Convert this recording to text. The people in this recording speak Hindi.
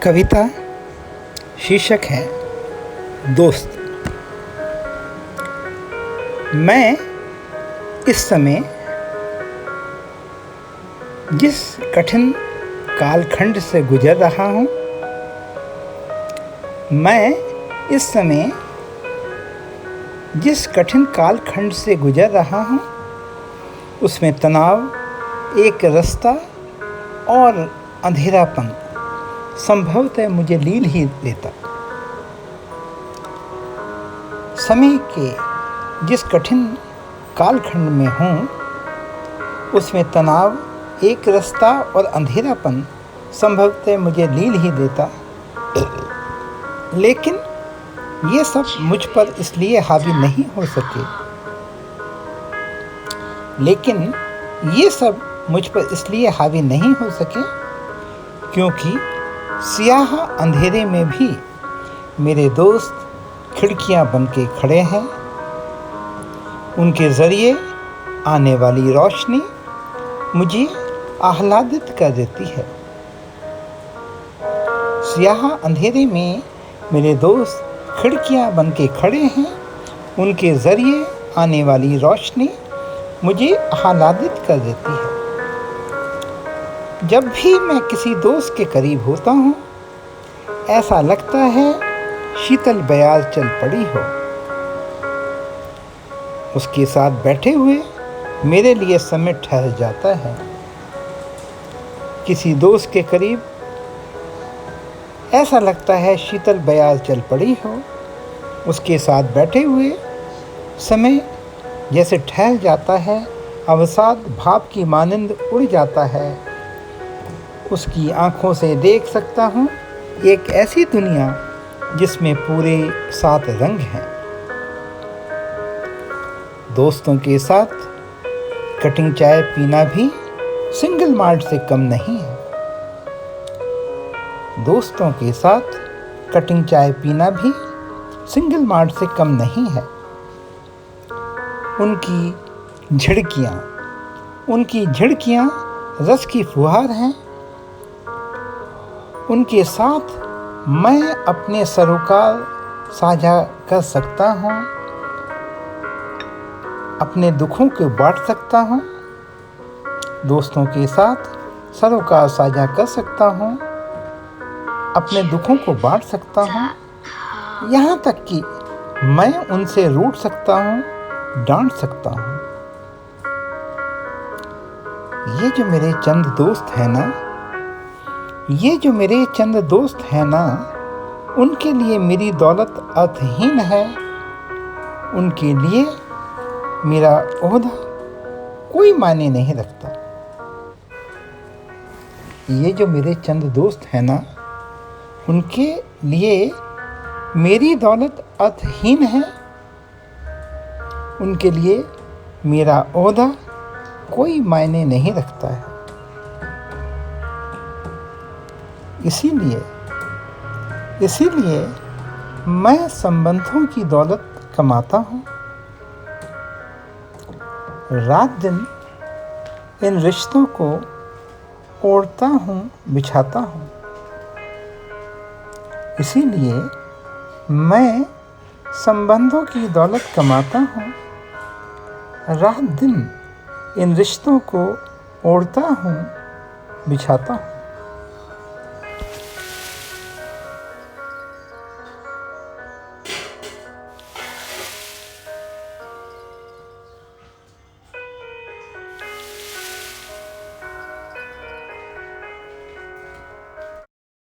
कविता शीर्षक है दोस्त। मैं इस समय जिस कठिन कालखंड से गुजर रहा हूँ, मैं इस समय जिस कठिन कालखंड से गुजर रहा हूँ, उसमें तनाव, एक रास्ता और अंधेरापन संभवतः मुझे लील ही लेता। समय के जिस कठिन कालखंड में हूँ, उसमें तनाव, एक रास्ता और अंधेरापन संभवतः मुझे लील ही देता। लेकिन ये सब मुझ पर इसलिए हावी नहीं हो सके क्योंकि स्याह अंधेरे में भी मेरे दोस्त खिड़कियां बनके खड़े हैं। उनके ज़रिए आने वाली रोशनी मुझे आह्लादित कर देती है। स्याह अंधेरे में मेरे दोस्त खिड़कियां बनके खड़े हैं। उनके ज़रिए आने वाली रोशनी मुझे आह्लादित कर देती है। जब भी मैं किसी दोस्त के करीब होता हूँ, ऐसा लगता है शीतल बयार चल पड़ी हो। उसके साथ बैठे हुए मेरे लिए समय ठहर जाता है। किसी दोस्त के करीब ऐसा लगता है शीतल बयार चल पड़ी हो। उसके साथ बैठे हुए समय जैसे ठहर जाता है, अवसाद भाप की मानंद उड़ जाता है। उसकी आँखों से देख सकता हूँ एक ऐसी दुनिया जिसमें पूरे 7 रंग हैं। दोस्तों के साथ कटिंग चाय पीना भी सिंगल माल्ट से कम नहीं है। दोस्तों के साथ कटिंग चाय पीना भी सिंगल माल्ट से कम नहीं है। उनकी झिड़कियाँ रस की फुहार हैं। उनके साथ मैं अपने सरोकार साझा कर सकता हूँ, अपने दुखों को बांट सकता हूँ। दोस्तों के साथ सरोकार साझा कर सकता हूँ, अपने दुखों को बांट सकता हूँ। यहाँ तक कि मैं उनसे रूठ सकता हूँ, डांट सकता हूँ। ये जो मेरे चंद दोस्त हैं ना, उनके लिए मेरी दौलत अर्थहीन है। उनके लिए मेरा ओहदा कोई मायने नहीं रखता। ये जो मेरे चंद दोस्त हैं ना, उनके लिए मेरी दौलत अर्थहीन है। उनके लिए मेरा ओहदा कोई मायने नहीं रखता है। इसीलिए मैं संबंधों की दौलत कमाता हूँ। रात दिन इन रिश्तों को ओढ़ता हूँ, बिछाता हूँ। इसीलिए मैं संबंधों की दौलत कमाता हूँ। रात दिन इन रिश्तों को ओढ़ता हूँ, बिछाता हूँ।